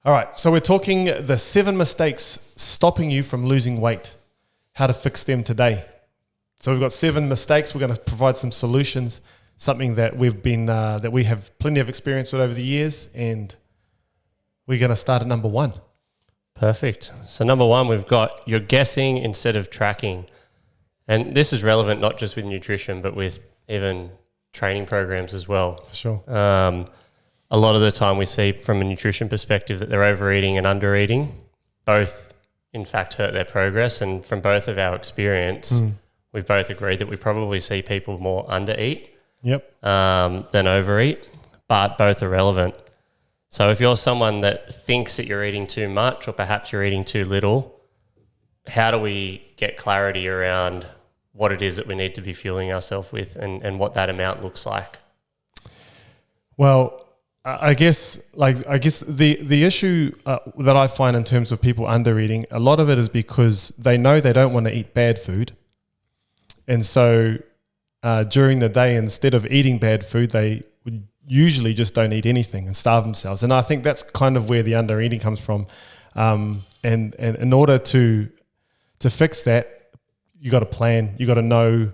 All right, so we're talking the 7 mistakes stopping you from losing weight, how to fix them today. So we've got 7 mistakes. We're going to provide some solutions, something that that we have plenty of experience with over the years, and we're going to start at number 1. Perfect. So number 1, we've got you're guessing instead of tracking. And this is relevant not just with nutrition, but with even training programs as well. For sure. A lot of the time we see from a nutrition perspective that they're overeating and undereating. Both, in fact, hurt their progress. And from both of our experience, we've both agreed that we probably see people more undereat than overeat, but both are relevant. So if you're someone that thinks that you're eating too much or perhaps you're eating too little, how do we get clarity around what it is that we need to be fueling ourselves with and what that amount looks like? Well, I guess the issue that I find in terms of people undereating, a lot of it is because they know they don't want to eat bad food. And so during the day, instead of eating bad food, they would usually just don't eat anything and starve themselves. And I think that's kind of where the undereating comes from. And in order to fix that, you got to plan. You got to know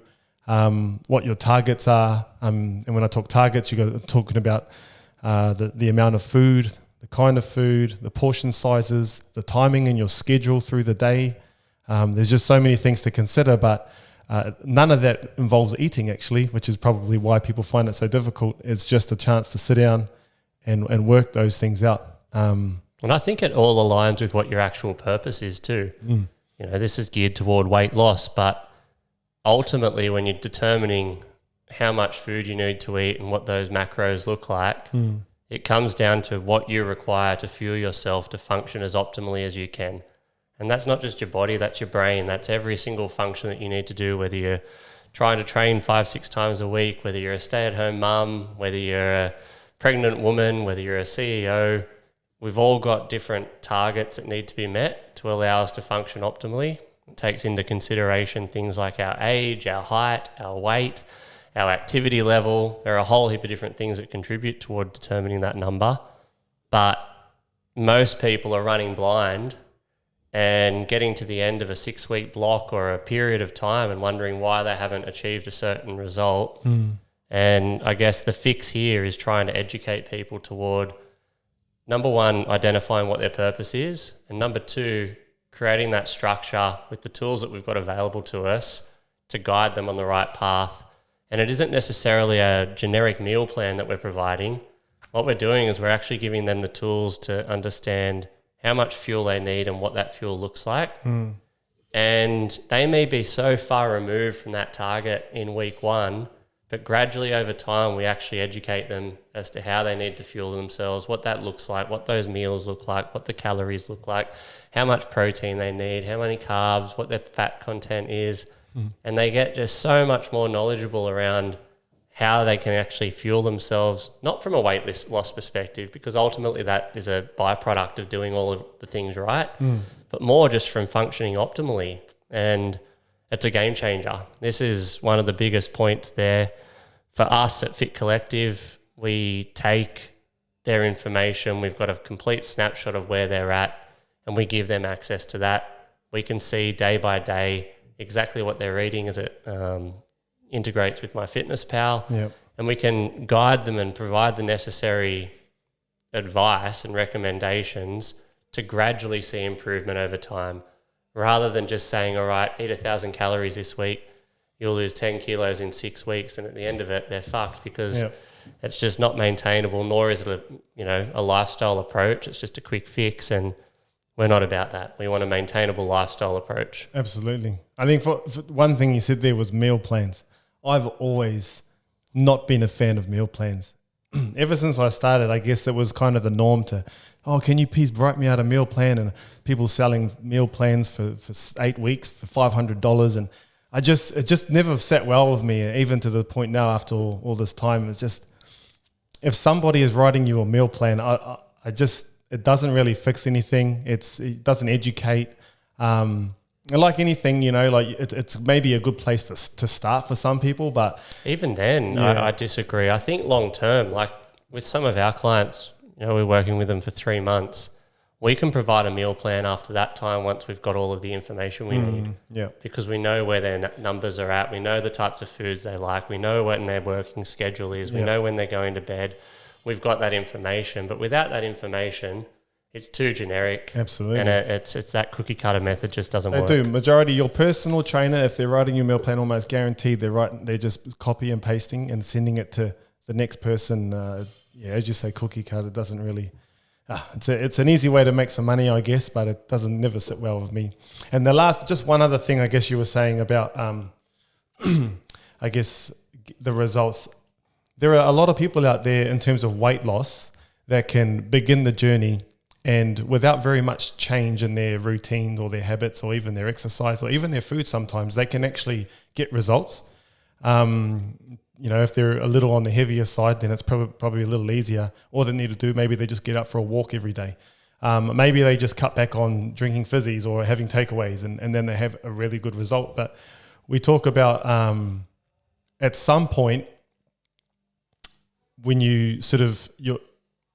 what your targets are. And when I talk targets, you got to talking about the amount of food, the kind of food, the portion sizes, the timing in your schedule through the day. There's just so many things to consider, but none of that involves eating actually, which is probably why people find it so difficult. It's just a chance to sit down and work those things out. And I think it all aligns with what your actual purpose is too. You know, this is geared toward weight loss, but ultimately when you're determining how much food you need to eat and what those macros look like, it comes down to what you require to fuel yourself to function as optimally as you can. And that's not just your body, that's your brain. That's every single function that you need to do, whether you're trying to train 5-6 times a week, whether you're a stay-at-home mum, whether you're a pregnant woman, whether you're a CEO. We've all got different targets that need to be met to allow us to function optimally. It takes into consideration things like our age, our height, our weight, our activity level. There are a whole heap of different things that contribute toward determining that number. But most people are running blind and getting to the end of a 6-week block or a period of time and wondering why they haven't achieved a certain result. And I guess the fix here is trying to educate people toward, number 1, identifying what their purpose is, and number 2, creating that structure with the tools that we've got available to us to guide them on the right path. And it isn't necessarily a generic meal plan that we're providing. What we're doing is we're actually giving them the tools to understand how much fuel they need and what that fuel looks like. And they may be so far removed from that target in week 1, but gradually over time, we actually educate them as to how they need to fuel themselves, what that looks like, what those meals look like, what the calories look like, how much protein they need, how many carbs, what their fat content is. And they get just so much more knowledgeable around how they can actually fuel themselves, not from a weight loss perspective, because ultimately that is a byproduct of doing all of the things right, but more just from functioning optimally. And it's a game changer. This is one of the biggest points there. For us at Fit Collective, we take their information, we've got a complete snapshot of where they're at, and we give them access to that. We can see day by day exactly what they're eating as it integrates with MyFitnessPal, and we can guide them and provide the necessary advice and recommendations to gradually see improvement over time, rather than just saying, all right, eat 1,000 calories this week, you'll lose 10 kilos in 6 weeks, and at the end of it, they're fucked because it's just not maintainable, nor is it a lifestyle approach. It's just a quick fix, and we're not about that. We want a maintainable lifestyle approach. Absolutely. I think for one thing you said there was meal plans. I've always not been a fan of meal plans. Ever since I started, I guess it was kind of the norm to, can you please write me out a meal plan? And people selling meal plans for 8 weeks for $500. And it just never sat well with me, even to the point now after all this time. It's just, if somebody is writing you a meal plan, it doesn't really fix anything. It doesn't educate. And like anything, it's maybe a good place to start for some people, but even then, I disagree. I think long term, like with some of our clients, we're working with them for 3 months. we can provide a meal plan after that time once we've got all of the information we need. Yeah. Because we know where their numbers are at. We know the types of foods they like. We know when their working schedule is. We know when they're going to bed. We've got that information. But without that information, it's too generic. Absolutely. And it's that cookie cutter method just doesn't work. They do. Majority, your personal trainer, if they're writing your meal plan, almost guaranteed they're just copy and pasting and sending it to the next person. As you say, cookie cutter doesn't really... it's an easy way to make some money, I guess, but it doesn't never sit well with me. And just one other thing, I guess you were saying about, I guess the results. There are a lot of people out there in terms of weight loss that can begin the journey and without very much change in their routine or their habits or even their exercise or even their food, sometimes they can actually get results. If they're a little on the heavier side, then it's probably a little easier. All they need to do, maybe they just get up for a walk every day. Maybe they just cut back on drinking fizzies or having takeaways, and then they have a really good result. But we talk about at some point when you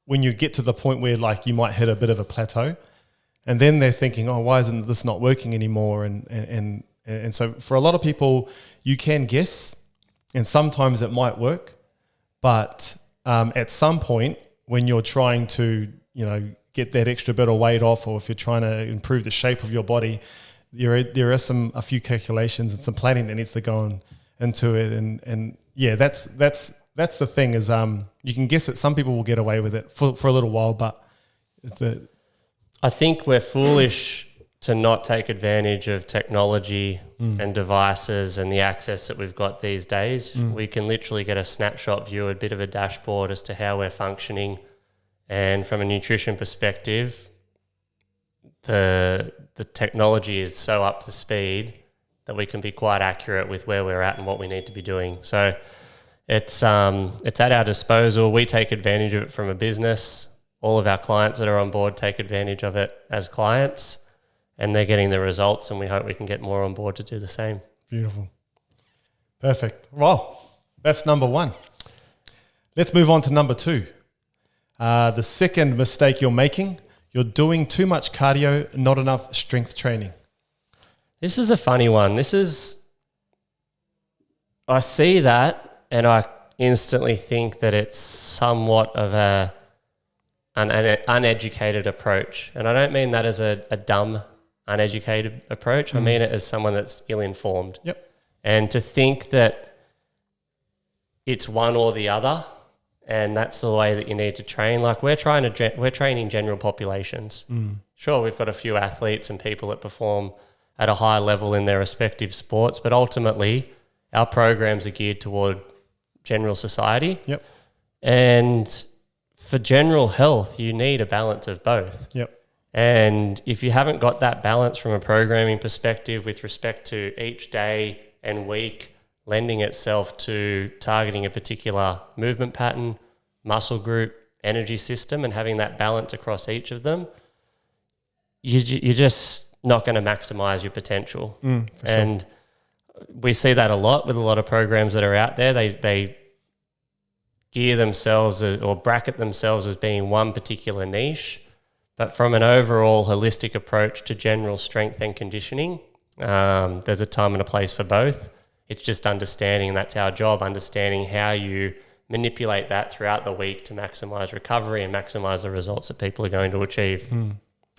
when you get to the point where like you might hit a bit of a plateau, and then they're thinking, oh, why isn't this not working anymore? And so for a lot of people, you can guess. And sometimes it might work, but at some point when you're trying to, get that extra bit of weight off, or if you're trying to improve the shape of your body, there are a few calculations and some planning that needs to go into it. And that's the thing is you can guess that some people will get away with it for a little while, but I think we're foolish to not take advantage of technology and devices and the access that we've got these days. We can literally get a snapshot view, a bit of a dashboard as to how we're functioning. And from a nutrition perspective, the technology is so up to speed that we can be quite accurate with where we're at and what we need to be doing. So it's at our disposal. We take advantage of it from a business. All of our clients that are on board take advantage of it as clients. And they're getting the results, and we hope we can get more on board to do the same. Beautiful. Perfect. Well, that's number one. Let's move on to number two. The second mistake you're making, you're doing too much cardio, not enough strength training. This is a funny one. I see that and I instantly think that it's somewhat of an uneducated approach. And I don't mean that as a dumb uneducated approach. I mean it as someone that's ill-informed. Yep. And to think that it's one or the other, and that's the way that you need to train. Like we're training general populations. Sure, we've got a few athletes and people that perform at a high level in their respective sports, but ultimately our programs are geared toward general society. Yep. And for general health, you need a balance of both. Yep. And if you haven't got that balance from a programming perspective with respect to each day and week lending itself to targeting a particular movement pattern, muscle group, energy system, and having that balance across each of them, you're just not going to maximize your potential. And we see that a lot with a lot of programs that are out there. They gear themselves or bracket themselves as being one particular niche. But from an overall holistic approach to general strength and conditioning, there's a time and a place for both. It's just understanding, and that's our job, understanding how you manipulate that throughout the week to maximize recovery and maximize the results that people are going to achieve.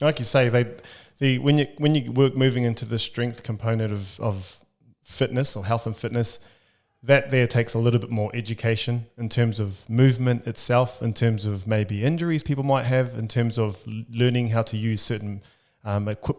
Like you say, when you work moving into the strength component of fitness or health and fitness, that there takes a little bit more education in terms of movement itself, in terms of maybe injuries people might have, in terms of learning how to use certain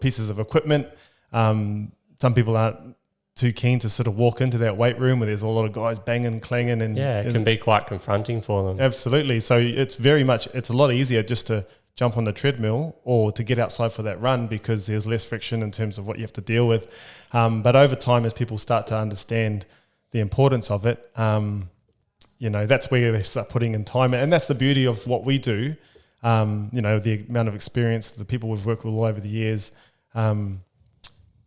pieces of equipment. Some people aren't too keen to sort of walk into that weight room where there's a lot of guys banging, clanging. It can be quite confronting for them. Absolutely. So it's a lot easier just to jump on the treadmill or to get outside for that run because there's less friction in terms of what you have to deal with. But over time, as people start to understand the importance of it, that's where they start putting in time. And that's the beauty of what we do. The amount of experience, the people we've worked with all over the years,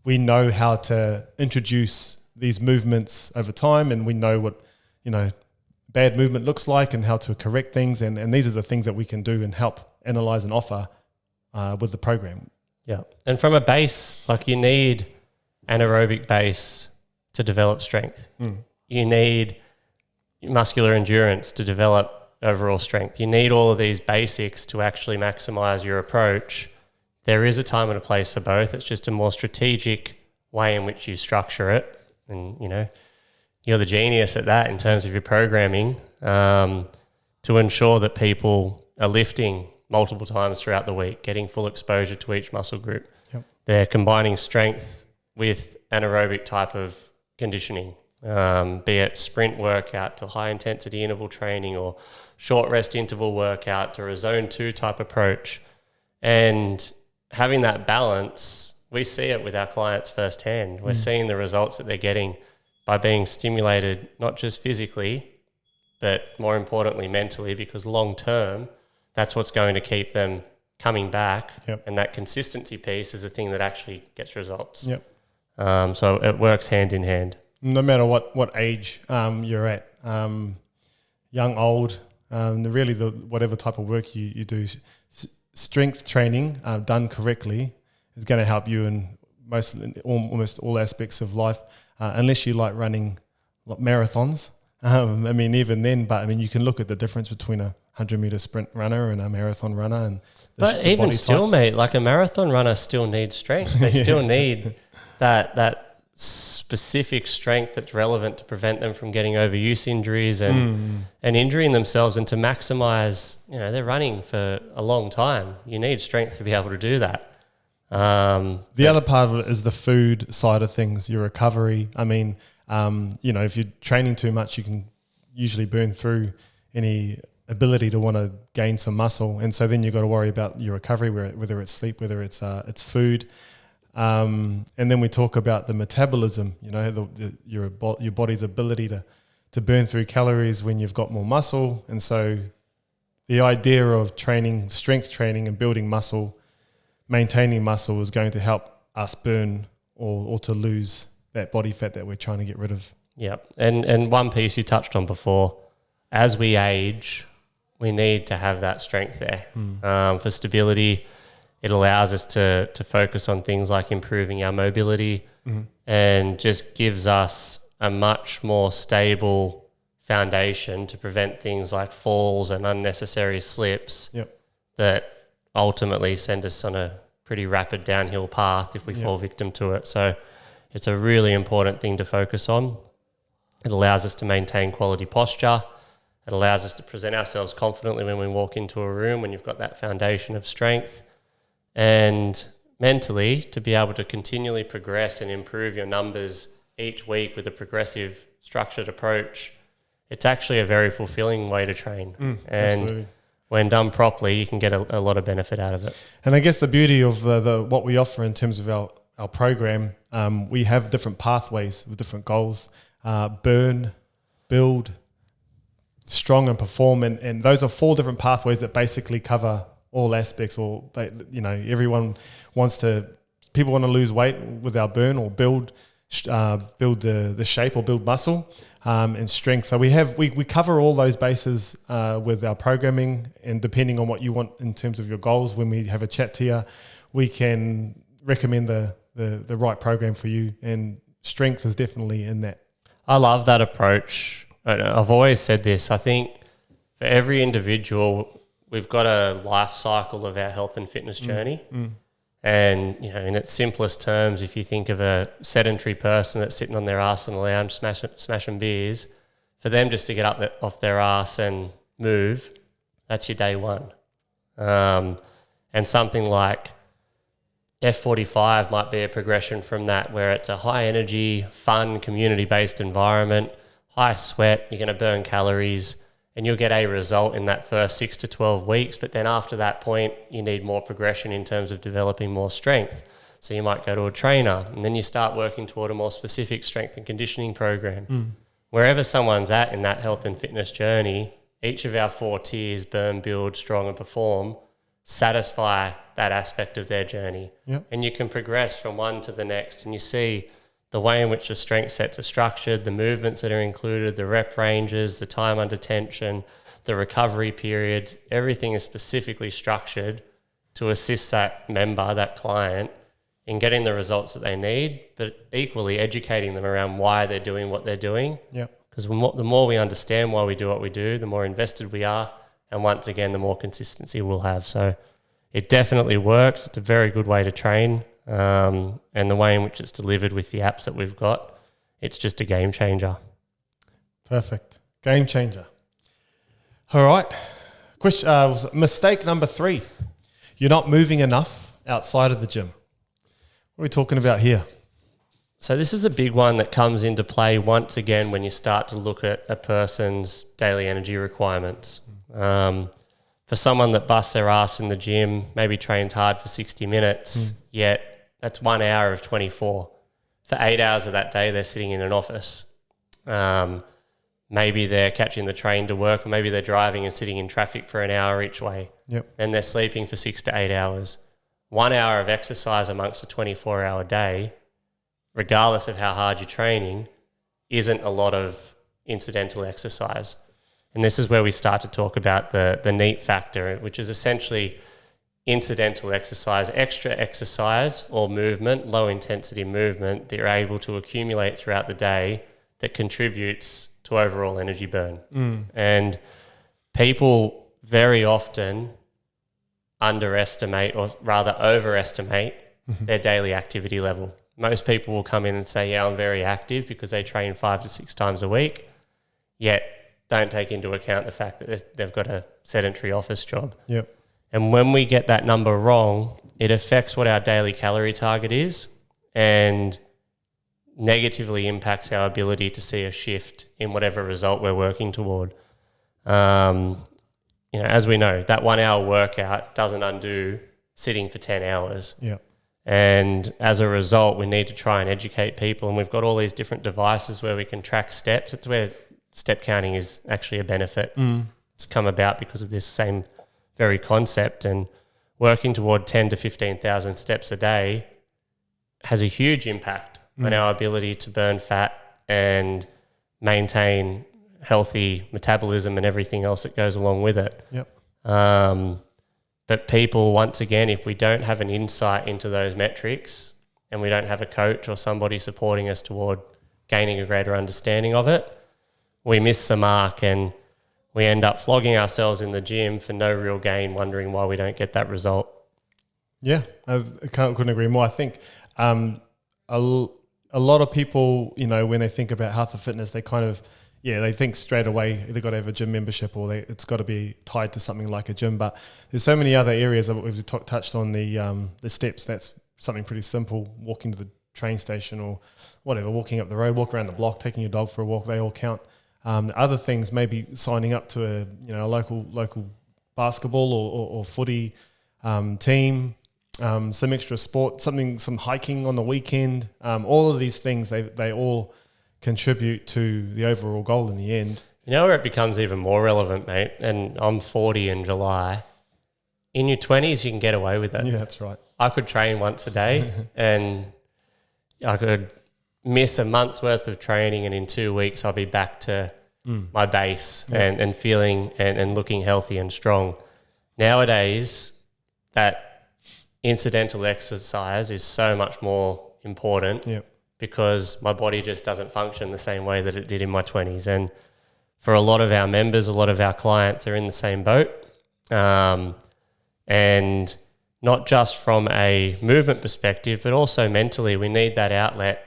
we know how to introduce these movements over time, and we know what, bad movement looks like and how to correct things. And these are the things that we can do and help analyze and offer with the program. Yeah. And from a base, like you need anaerobic base to develop strength. You need muscular endurance to develop overall strength. You need all of these basics to actually maximize your approach. There is a time and a place for both. It's just a more strategic way in which you structure it. And, you know, you're the genius at that in terms of your programming, to ensure that people are lifting multiple times throughout the week, getting full exposure to each muscle group. Yep. They're combining strength with anaerobic type of conditioning, be it sprint workout to high intensity interval training or short rest interval workout to a zone 2 type approach. And having that balance, we see it with our clients firsthand. We're seeing the results that they're getting by being stimulated, not just physically, but more importantly, mentally, because long term, that's what's going to keep them coming back. Yep. And that consistency piece is the thing that actually gets results. Yep. So it works hand in hand. No matter what age you're at, young, old, really whatever type of work you do, strength training done correctly is going to help you in almost all aspects of life, unless you like running marathons. I mean, even then, but I mean, you can look at the difference between a 100-meter sprint runner and a marathon runner. And but even still, mate, like a marathon runner still needs strength. They still need that specific strength that's relevant to prevent them from getting overuse injuries and injuring themselves, and to maximize, you know, they're running for a long time. You need strength to be able to do that. The other part of it is the food side of things, your recovery. I mean, you know, if you're training too much, you can usually burn through any ability to want to gain some muscle, and so then you've got to worry about your recovery, whether it's sleep, whether it's food. And then we talk about the metabolism, you know, your body's ability to burn through calories when you've got more muscle. And so the idea of training, strength training and building muscle, maintaining muscle is going to help us burn or to lose that body fat that we're trying to get rid of. Yeah. And one piece you touched on before, as we age, we need to have that strength there. For stability, it allows us to focus on things like improving our mobility, and just gives us a much more stable foundation to prevent things like falls and unnecessary slips that ultimately send us on a pretty rapid downhill path if we fall victim to it. So it's a really important thing to focus on. It allows us to maintain quality posture. It allows us to present ourselves confidently when we walk into a room, when you've got that foundation of strength. And mentally, to be able to continually progress and improve your numbers each week with a progressive, structured approach, it's actually a very fulfilling way to train. And absolutely, when done properly, you can get a lot of benefit out of it. And I guess the beauty of what we offer in terms of our program, we have different pathways with different goals: burn, build, strong, and perform. And those are 4 different pathways that basically cover all aspects. Or, you know, people want to lose weight with our burn, or build the shape, or build muscle, and strength. So we cover all those bases with our programming, and depending on what you want in terms of your goals, when we have a chat to you, we can recommend the right program for you, and strength is definitely in that. I love that approach. I've always said this. I think for every individual, we've got a life cycle of our health and fitness journey. And, you know, in its simplest terms, if you think of a sedentary person that's sitting on their ass in the lounge smashing beers, for them just to get up off their ass and move, that's your day one. And something like F45 might be a progression from that, where it's a high energy, fun, community-based environment, high sweat, you're going to burn calories, and you'll get a result in that first 6 to 12 weeks. But then after that point, you need more progression in terms of developing more strength. So you might go to a trainer, and then you start working toward a more specific strength and conditioning program. Wherever someone's at in that health and fitness journey, each of our 4 tiers, burn, build, strong, and perform, satisfy that aspect of their journey. And you can progress from one to the next, and you see the way in which the strength sets are structured, the movements that are included, the rep ranges, the time under tension, the recovery periods, everything is specifically structured to assist that member, that client, in getting the results that they need, but equally educating them around why they're doing what they're doing. Yeah. Because the more we understand why we do what we do, the more invested we are, and once again, the more consistency we'll have. So it definitely works. It's a very good way to train, and the way in which it's delivered with the apps that we've got, it's just a game changer. Perfect. Game changer. All right. Mistake number 3. You're not moving enough outside of the gym. What are we talking about here? So this is a big one that comes into play once again when you start to look at a person's daily energy requirements. For someone that busts their ass in the gym, maybe trains hard for 60 minutes, yet that's 1 hour of 24. For 8 hours of that day, they're sitting in an office. Maybe they're catching the train to work, or maybe they're driving and sitting in traffic for an hour each way. Yep. Then they're sleeping for 6 to 8 hours. 1 hour of exercise amongst a 24-hour day, regardless of how hard you're training, isn't a lot of incidental exercise. And this is where we start to talk about the NEAT factor, which is essentially incidental exercise, extra exercise or movement, low intensity movement that you're able to accumulate throughout the day that contributes to overall energy burn. And people very often underestimate, or rather overestimate, their daily activity level. Most people will come in and say, yeah, I'm very active, because they train 5 to 6 times a week, yet don't take into account the fact that they've got a sedentary office job. Yep. And when we get that number wrong, it affects what our daily calorie target is and negatively impacts our ability to see a shift in whatever result we're working toward. As we know, that 1 hour workout doesn't undo sitting for 10 hours. Yeah. And as a result, we need to try and educate people. And we've got all these different devices where we can track steps. It's where step counting is actually a benefit. It's come about because of this same very concept. And working toward 10 to 15,000 steps a day has a huge impact on our ability to burn fat and maintain healthy metabolism and everything else that goes along with it. Yep. But people, once again, if we don't have an insight into those metrics and we don't have a coach or somebody supporting us toward gaining a greater understanding of it, we miss the mark and we end up flogging ourselves in the gym for no real gain, wondering why we don't get that result. Yeah, couldn't agree more. I think a lot of people, when they think about health and fitness, they kind of, they think straight away they've got to have a gym membership, or it's got to be tied to something like a gym. But there's so many other areas that we've touched on, the steps. That's something pretty simple. Walking to the train station or whatever, walking up the road, walk around the block, taking your dog for a walk, they all count. Other things, maybe signing up to a local basketball or footy team, some extra sport, some hiking on the weekend. All of these things, they all contribute to the overall goal in the end. You know where it becomes even more relevant, mate? And I'm 40 in July. In your 20s, you can get away with it. Yeah, that's right. I could train once a day and I could miss a month's worth of training, and in 2 weeks I'll be back to my base and feeling and looking healthy and strong. Nowadays, that incidental exercise is so much more important because my body just doesn't function the same way that it did in my 20s. And for a lot of our members, a lot of our clients are in the same boat. And not just from a movement perspective, but also mentally, we need that outlet.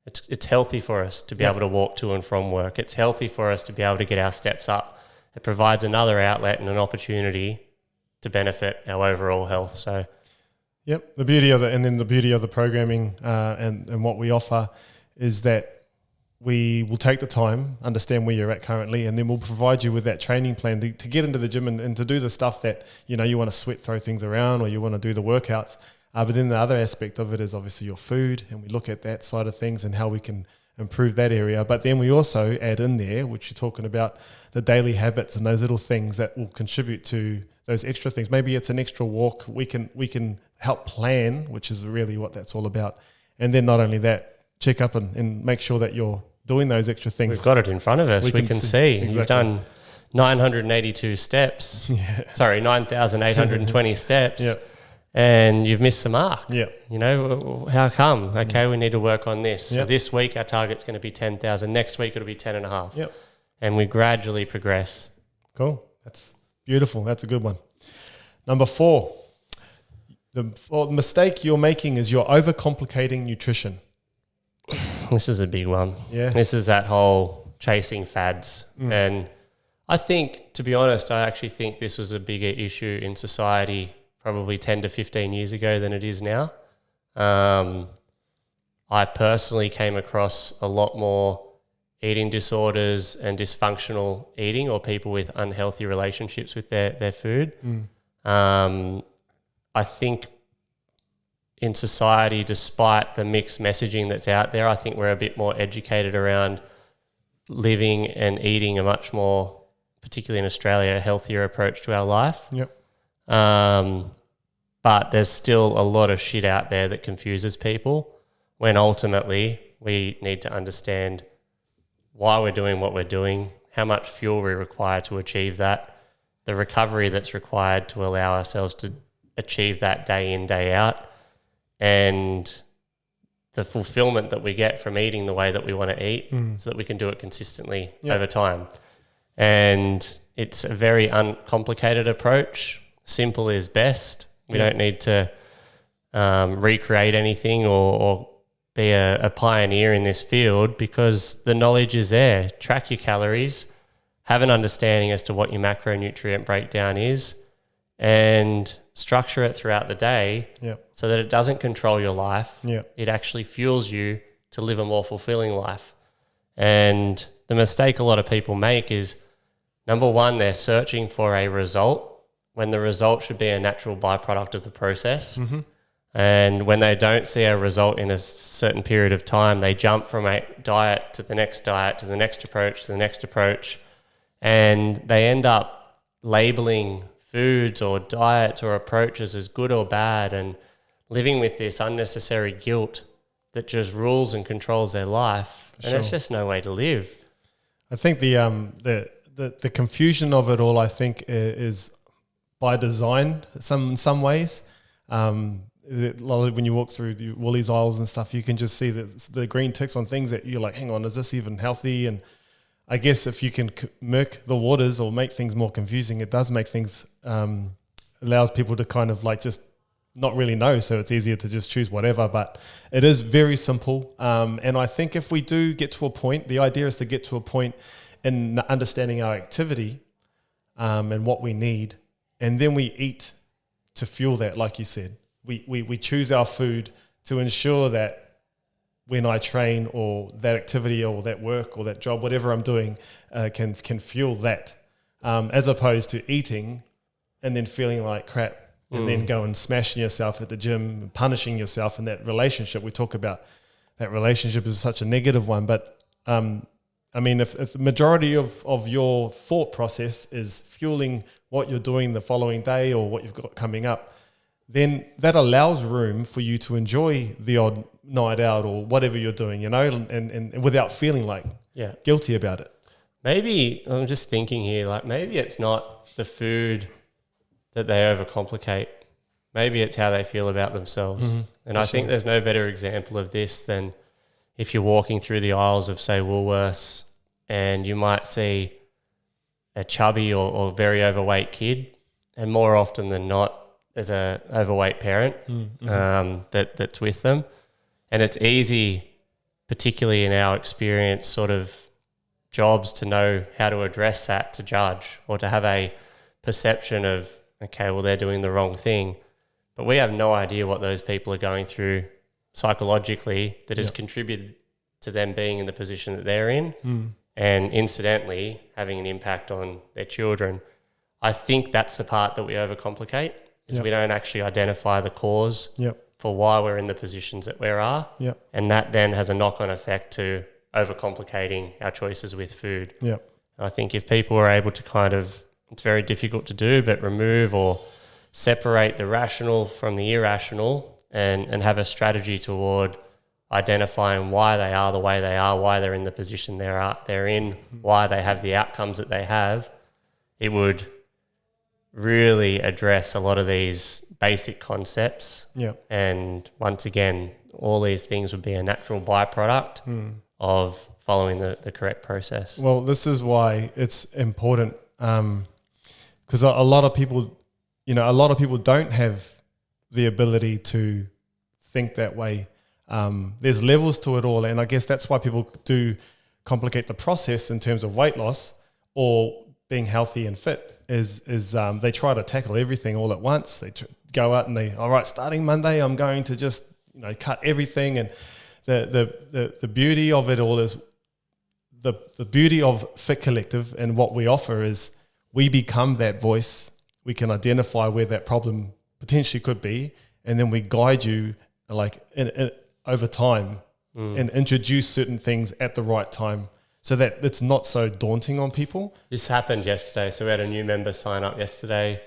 It's healthy for us to be able to walk to and from work. It's healthy for us to be able to get our steps up. It provides another outlet and an opportunity to benefit our overall health. So, yep, the beauty of it, and then the beauty of the programming and what we offer is that we will take the time, understand where you're at currently, and then we'll provide you with that training plan to get into the gym and to do the stuff that you want to sweat, throw things around, or you want to do the workouts. But then the other aspect of it is obviously your food, and we look at that side of things and how we can improve that area. But then we also add in there, which you're talking about, the daily habits and those little things that will contribute to those extra things. Maybe it's an extra walk. We can help plan, which is really what that's all about. And then not only that, check up and make sure that you're doing those extra things. We've got it in front of us. We can see. Exactly. You've done 982 steps. Sorry, 9,820 steps. Yep. and you've missed the mark. Yeah. You know, how come? Okay, we need to work on this. So Yep. this week our target's going to be 10,000. Next week it'll be 10.5. Yep. And we gradually progress. Cool. That's beautiful. That's a good one. Number 4, the mistake you're making is you're overcomplicating nutrition. This is a big one. Yeah. This is that whole chasing fads. And I think, to be honest, I actually think this was a bigger issue in society probably 10 to 15 years ago than it is now. I personally came across a lot more eating disorders and dysfunctional eating, or people with unhealthy relationships with their food. I think in society, despite the mixed messaging that's out there, I think we're a bit more educated around living and eating a much more, particularly in Australia, healthier approach to our life. Yep. But there's still a lot of shit out there that confuses people, when ultimately we need to understand why we're doing what we're doing, how much fuel we require to achieve that, the recovery that's required to allow ourselves to achieve that day in, day out, and the fulfillment that we get from eating the way that we want to eat, so that we can do it consistently over time. And it's a very uncomplicated approach. Simple is best. We don't need to recreate anything or be a pioneer in this field, because the knowledge is there. Track your calories, have an understanding as to what your macronutrient breakdown is, and structure it throughout the day so that it doesn't control your life. It actually fuels you to live a more fulfilling life. And the mistake a lot of people make is, number one, they're searching for a result when the result should be a natural byproduct of the process. And when they don't see a result in a certain period of time, they jump from a diet to the next diet, to the next approach, to the next approach. And they end up labeling foods or diets or approaches as good or bad, and living with this unnecessary guilt that just rules and controls their life. And it's just no way to live. I think the confusion of it all, I think, is by design in some ways. When you walk through the Woolies aisles and stuff, you can just see the green ticks on things that you're like, hang on, is this even healthy? And I guess if you can murk the waters or make things more confusing, it does make things, allows people to kind of like just not really know. So it's easier to just choose whatever, but it is very simple. And I think if we do get to a point, the idea is to get to a point in understanding our activity and what we need. And then we eat to fuel that, like you said. We choose our food to ensure that when I train, or that activity or that work or that job, whatever I'm doing, can fuel that, as opposed to eating and then feeling like crap and then go and smashing yourself at the gym, punishing yourself in that relationship. We talk about that relationship is such a negative one, but I mean, if the majority of your thought process is fueling what you're doing the following day or what you've got coming up, then that allows room for you to enjoy the odd night out or whatever you're doing, you know, and without feeling like guilty about it. Maybe, I'm just thinking here, like maybe it's not the food that they overcomplicate. Maybe it's how they feel about themselves. And I think there's no better example of this than if you're walking through the aisles of, say, Woolworths, and you might see a chubby or very overweight kid, and more often than not, there's a overweight parent that's with them. And it's easy, particularly in our experience sort of jobs, to know how to address that, to judge, or to have a perception of, okay, well, they're doing the wrong thing. But we have no idea what those people are going through psychologically that has contributed to them being in the position that they're in, and incidentally having an impact on their children. I think that's the part that we overcomplicate, is we don't actually identify the cause for why we're in the positions that we are. And that then has a knock-on effect to overcomplicating our choices with food. I think if people are able to kind of, it's very difficult to do, but remove or separate the rational from the irrational, and have a strategy toward identifying why they are the way they are, why they're in the position they're in, why they have the outcomes that they have, it would really address a lot of these basic concepts. Yeah. And once again, all these things would be a natural byproduct of following the correct process. Well, this is why it's important, because a lot of people, a lot of people don't have the ability to think that way. There's levels to it all, and I guess that's why people do complicate the process in terms of weight loss or being healthy and fit. Is they try to tackle everything all at once. They go out and all right, starting Monday, I'm going to just cut everything. And the beauty of it all is the beauty of Fit Collective and what we offer is we become that voice. We can identify where that problem potentially could be, and then we guide you over time and introduce certain things at the right time so that it's not so daunting on people. This happened yesterday. So we had a new member sign up yesterday,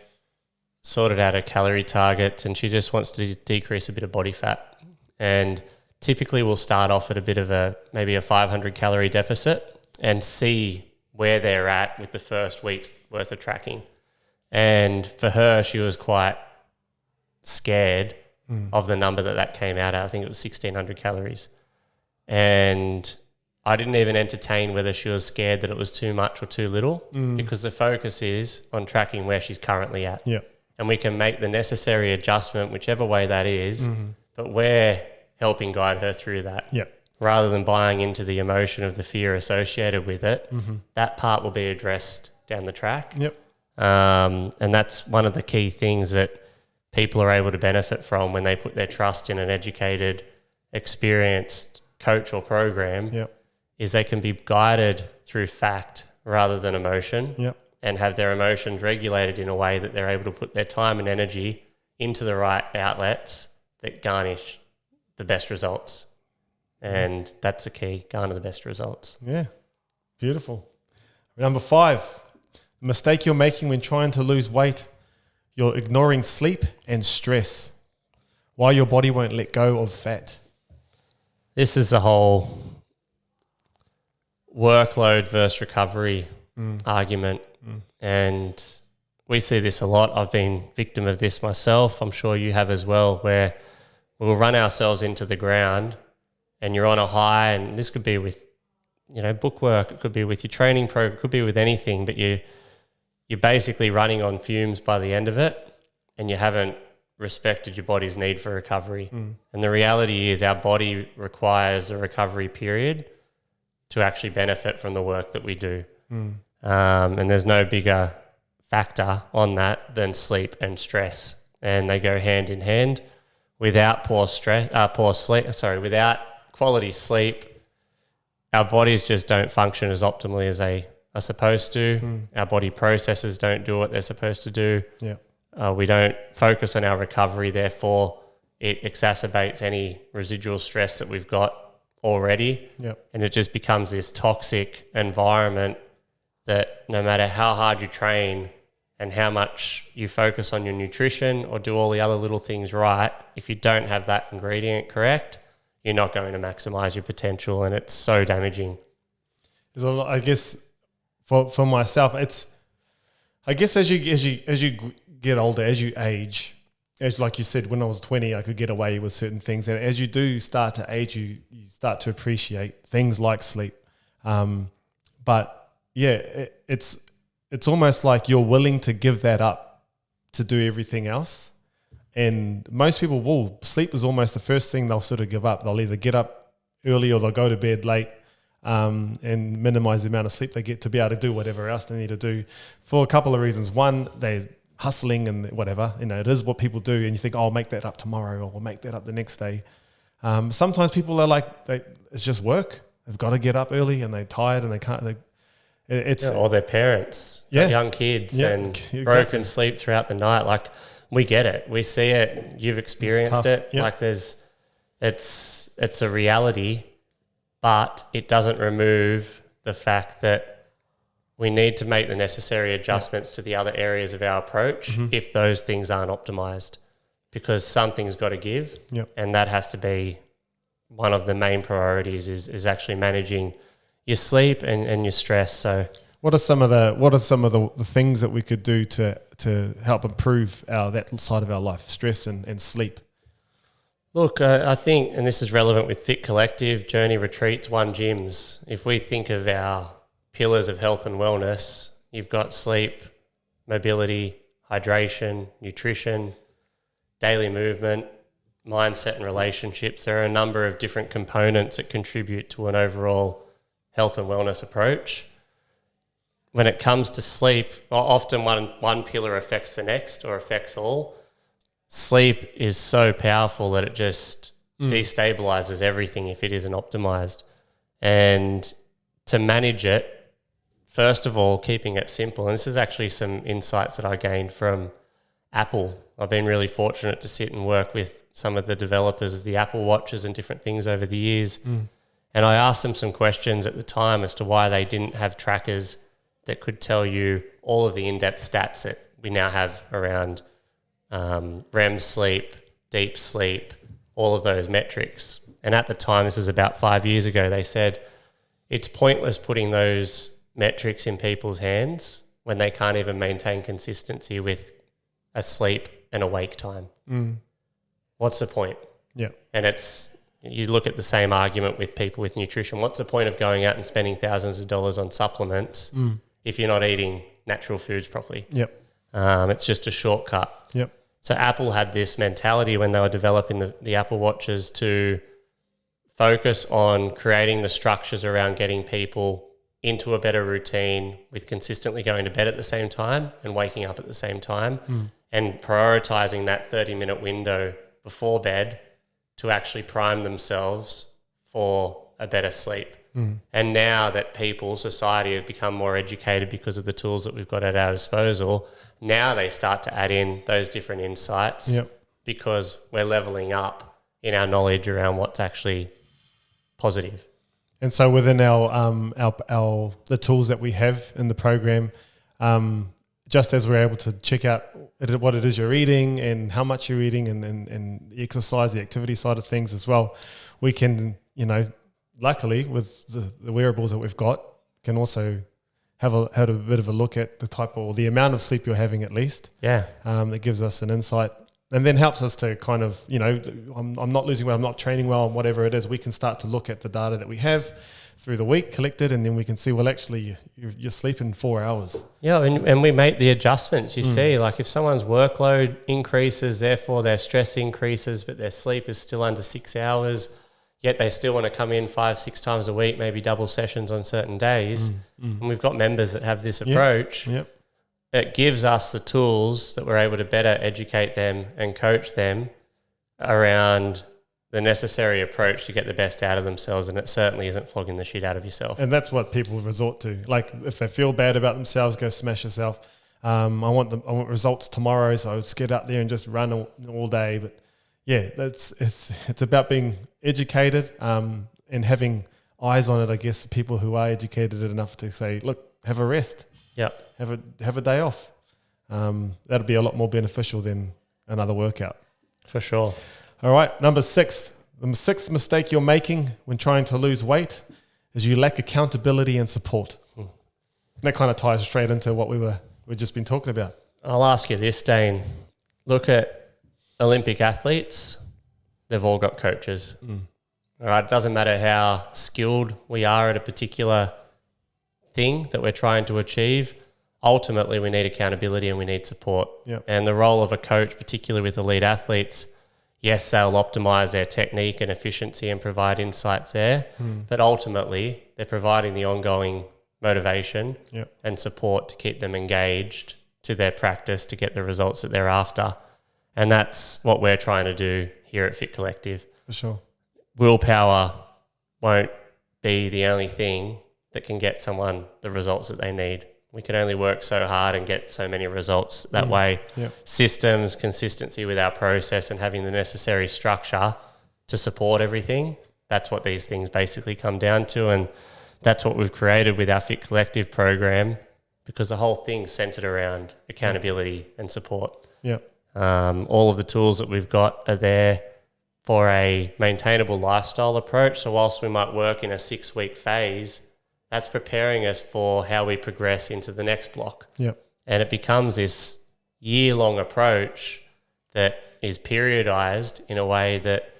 sorted out her calorie targets, and she just wants to decrease a bit of body fat. And typically we'll start off at a bit of maybe a 500 calorie deficit and see where they're at with the first week's worth of tracking. And for her, she was quite scared of the number that came out at. I think it was 1,600 calories. And I didn't even entertain whether she was scared that it was too much or too little because the focus is on tracking where she's currently at. Yeah. And we can make the necessary adjustment, whichever way that is, but we're helping guide her through that. Yeah. Rather than buying into the emotion of the fear associated with it, that part will be addressed down the track. Yep. And that's one of the key things that people are able to benefit from when they put their trust in an educated, experienced coach or program. Yep. Is they can be guided through fact rather than emotion. Yep. And have their emotions regulated in a way that they're able to put their time and energy into the right outlets that garnish the best results. And that's the key, garner the best results. Yeah. Beautiful. Number 5, the mistake you're making when trying to lose weight. You're ignoring sleep and stress. Why your body won't let go of fat. This is the whole workload versus recovery argument. And we see this a lot. I've been victim of this myself. I'm sure you have as well, where we'll run ourselves into the ground and you're on a high, and this could be with, book work, it could be with your training program, it could be with anything, but you're basically running on fumes by the end of it and you haven't respected your body's need for recovery. And the reality is our body requires a recovery period to actually benefit from the work that we do. And there's no bigger factor on that than sleep and stress. And they go hand in hand. Without without quality sleep, our bodies just don't function as optimally as they are supposed to. Our body processes don't do what they're supposed to do. Yeah. We don't focus on our recovery, therefore it exacerbates any residual stress that we've got already. Yep. And it just becomes this toxic environment that no matter how hard you train and how much you focus on your nutrition or do all the other little things right, if you don't have that ingredient correct, you're not going to maximize your potential, and it's so damaging. There's a lot, I guess, for myself, it's, I guess as you get older, as you age, as like you said, when I was 20, I could get away with certain things, and as you do start to age, you start to appreciate things like sleep. But yeah, it's almost like you're willing to give that up to do everything else. And most people will. Sleep is almost the first thing they'll sort of give up. They'll either get up early or they'll go to bed late and minimize the amount of sleep they get to be able to do whatever else they need to do for a couple of reasons. One, they're hustling and whatever. It is what people do. And you think, oh, I'll make that up tomorrow or I'll make that up the next day. Sometimes people are like, it's just work. They've got to get up early and they're tired and they can't. Or their parents, young kids, and exactly. Broken sleep throughout the night. Like, we get it, we see it, you've experienced it. Yep. Like, it's a reality, but it doesn't remove the fact that we need to make the necessary adjustments to the other areas of our approach if those things aren't optimized, because something's got to give, and that has to be one of the main priorities. Is actually managing your sleep and your stress. So What are some of the things that we could do to help improve that side of our life, stress and sleep? Look, I think, and this is relevant with Fit Collective, Journey Retreats, One Gyms. If we think of our pillars of health and wellness, you've got sleep, mobility, hydration, nutrition, daily movement, mindset and relationships. There are a number of different components that contribute to an overall health and wellness approach. When it comes to sleep, often one pillar affects the next or affects all. Sleep is so powerful that it just destabilizes everything if it isn't optimized. And to manage it, first of all, keeping it simple. And this is actually some insights that I gained from Apple. I've been really fortunate to sit and work with some of the developers of the Apple Watches and different things over the years. And I asked them some questions at the time as to why they didn't have trackers that could tell you all of the in-depth stats that we now have around REM sleep, deep sleep, all of those metrics. And at the time, this is about 5 years ago, they said it's pointless putting those metrics in people's hands when they can't even maintain consistency with a sleep and awake time. What's the point? Yeah. And you look at the same argument with people with nutrition. What's the point of going out and spending thousands of dollars on supplements if you're not eating natural foods properly? Yep. It's just a shortcut. Yep. So Apple had this mentality when they were developing the Apple Watches to focus on creating the structures around getting people into a better routine with consistently going to bed at the same time and waking up at the same time and prioritizing that 30-minute window before bed to actually prime themselves for a better sleep. And now that society have become more educated because of the tools that we've got at our disposal, now they start to add in those different insights because we're leveling up in our knowledge around what's actually positive. And so within our the tools that we have in the program, just as we're able to check out what it is you're eating and how much you're eating and the exercise, the activity side of things as well, we can, luckily with the wearables that we've got, can also have a bit of a look at the type or the amount of sleep you're having at least. Yeah. That gives us an insight and then helps us to kind of, I'm not losing weight, I'm not training well, and whatever it is, we can start to look at the data that we have through the week collected, and then we can see, well, actually you're sleeping 4 hours. Yeah, and we make the adjustments. You see, like if someone's workload increases, therefore their stress increases, but their sleep is still under 6 hours, yet they still want to come in 5-6 times a week, maybe double sessions on certain days. And we've got members that have this approach. Yep. It gives us the tools that we're able to better educate them and coach them around the necessary approach to get the best out of themselves, and it certainly isn't flogging the shit out of yourself. And that's what people resort to. Like if they feel bad about themselves, go smash yourself. I want results tomorrow, so let's get out there and just run all day. But yeah, it's about being educated and having eyes on it, I guess, people who are educated enough to say, look, have a rest. Yeah. Have a day off. That'll be a lot more beneficial than another workout. For sure. All right, number 6. The sixth mistake you're making when trying to lose weight is you lack accountability and support. That kind of ties straight into what we've just been talking about. I'll ask you this, Dane. Look at Olympic athletes. They've all got coaches. All right, it doesn't matter how skilled we are at a particular thing that we're trying to achieve. Ultimately, we need accountability and we need support. Yep. And the role of a coach, particularly with elite athletes, yes, they'll optimize their technique and efficiency and provide insights there, but ultimately they're providing the ongoing motivation and support to keep them engaged to their practice to get the results that they're after. And that's what we're trying to do here at Fit Collective. For sure. Willpower won't be the only thing that can get someone the results that they need. We can only work so hard and get so many results that way. Yep. Systems, consistency with our process and having the necessary structure to support everything. That's what these things basically come down to. And that's what we've created with our Fit Collective program, because the whole thing's centered around accountability and support. Yep. All of the tools that we've got are there for a maintainable lifestyle approach. So whilst we might work in a 6-week phase, that's preparing us for how we progress into the next block. Yep. And it becomes this year-long approach that is periodized in a way that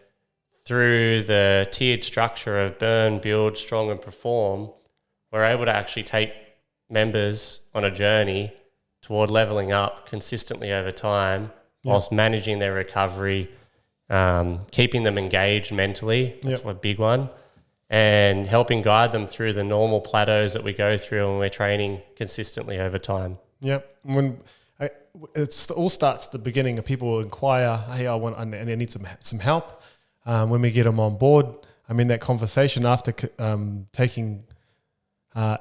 through the tiered structure of burn, build, strong and perform, we're able to actually take members on a journey toward leveling up consistently over time whilst managing their recovery, keeping them engaged mentally. That's a big one. And helping guide them through the normal plateaus that we go through when we're training consistently over time. Yep. It all starts at the beginning. People will inquire, hey, I need some help. When we get them on board, I mean, that conversation after taking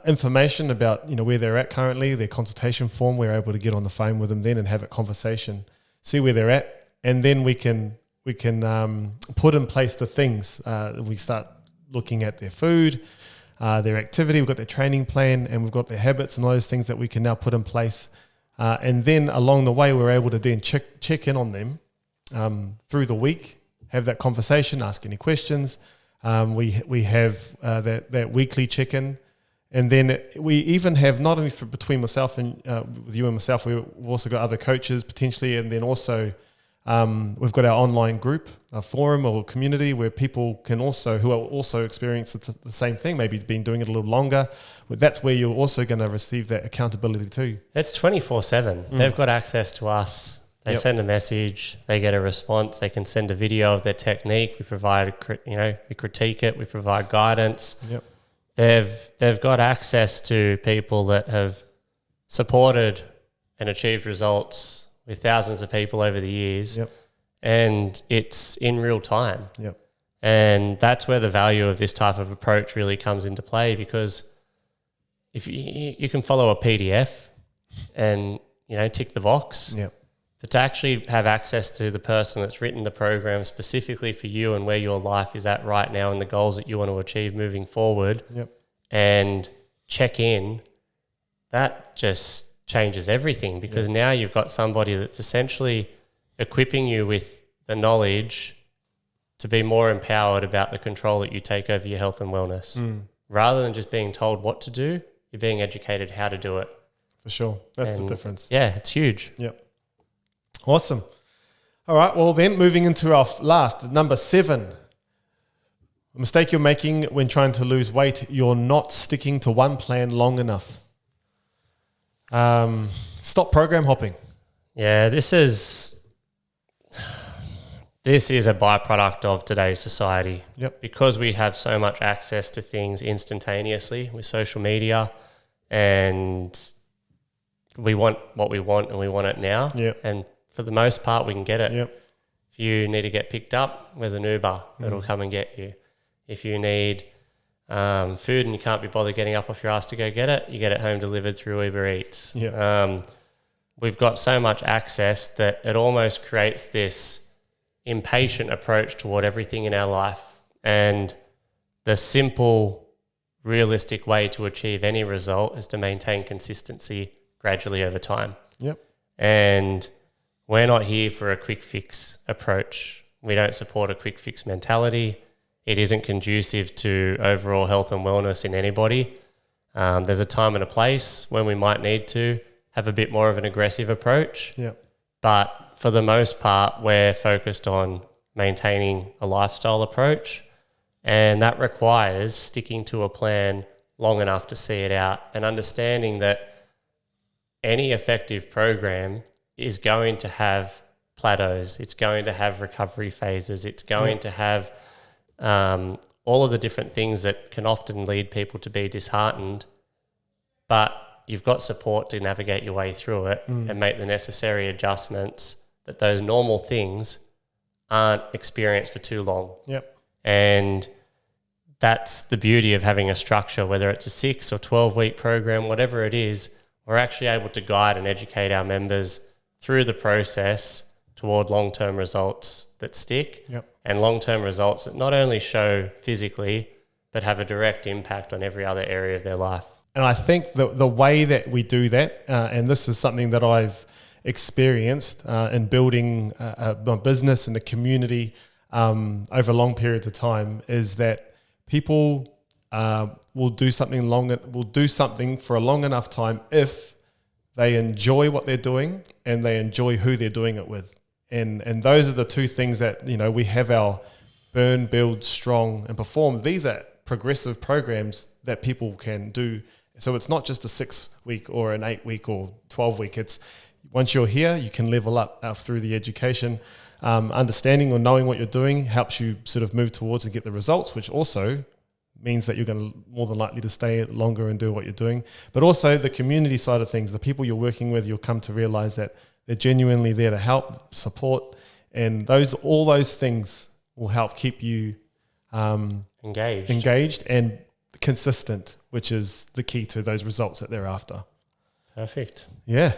information about where they're at currently, their consultation form, we're able to get on the phone with them then and have a conversation, see where they're at, and then we can put in place the things. We start looking at their food, their activity, we've got their training plan, and we've got their habits and all those things that we can now put in place. And then along the way, we're able to then check in on them through the week, have that conversation, ask any questions. We have that weekly check-in. And then we even have, not only between myself and with you and myself, we've also got other coaches potentially, and then also we've got our online group, a forum or community where people can also, who are also experiencing the same thing, maybe been doing it a little longer. That's where you're also going to receive that accountability too. It's 24/7. They've got access to us. They send a message, they get a response, they can send a video of their technique. We provide, we critique it, we provide guidance. Yep. They've got access to people that have supported and achieved results with thousands of people over the years. Yep. And it's in real time. Yep. And that's where the value of this type of approach really comes into play, because if you can follow a PDF and, tick the box. Yep. But to actually have access to the person that's written the program specifically for you and where your life is at right now and the goals that you want to achieve moving forward, and check in, that just changes everything, because now you've got somebody that's essentially equipping you with the knowledge to be more empowered about the control that you take over your health and wellness. Rather than just being told what to do, you're being educated how to do it. For sure. That's the difference. Yeah, it's huge. Yep. Awesome. All right. Well, then moving into our last, number 7. A mistake you're making when trying to lose weight, you're not sticking to one plan long enough. Stop program hopping. Yeah, this is a byproduct of today's society. Yep. Because we have so much access to things instantaneously with social media, and we want what we want and we want it now. Yep. And for the most part, we can get it. Yep. If you need to get picked up, there's an Uber that'll come and get you. If you need food and you can't be bothered getting up off your ass to go get it, you get it home delivered through Uber Eats. Yep. We've got so much access that it almost creates this impatient approach toward everything in our life. And the simple, realistic way to achieve any result is to maintain consistency gradually over time. Yep. And we're not here for a quick fix approach. We don't support a quick fix mentality. It isn't conducive to overall health and wellness in anybody. There's a time and a place when we might need to have a bit more of an aggressive approach. Yep. But for the most part, we're focused on maintaining a lifestyle approach, and that requires sticking to a plan long enough to see it out and understanding that any effective program is going to have plateaus. It's going to have recovery phases. It's going to have all of the different things that can often lead people to be disheartened, but you've got support to navigate your way through it and make the necessary adjustments that those normal things aren't experienced for too long. Yep. And that's the beauty of having a structure, whether it's a 6 or 12-week program, whatever it is, we're actually able to guide and educate our members through the process toward long-term results that stick. Yep. And long-term results that not only show physically, but have a direct impact on every other area of their life. And I think the way that we do that, and this is something that I've experienced in building my business and the community over long periods of time, is that people will do something for a long enough time if they enjoy what they're doing and they enjoy who they're doing it with. And those are the two things that, you know, we have our burn, build, strong, and perform. These are progressive programs that people can do. So it's not just a 6-week or an 8-week or 12-week. It's once you're here, you can level up through the education. Understanding or knowing what you're doing helps you sort of move towards and get the results, which also means that you're going to more than likely to stay longer and do what you're doing. But also the community side of things, the people you're working with, you'll come to realize that they're genuinely there to help, support, and all those things will help keep you engaged and consistent, which is the key to those results that they're after. Perfect. Yeah.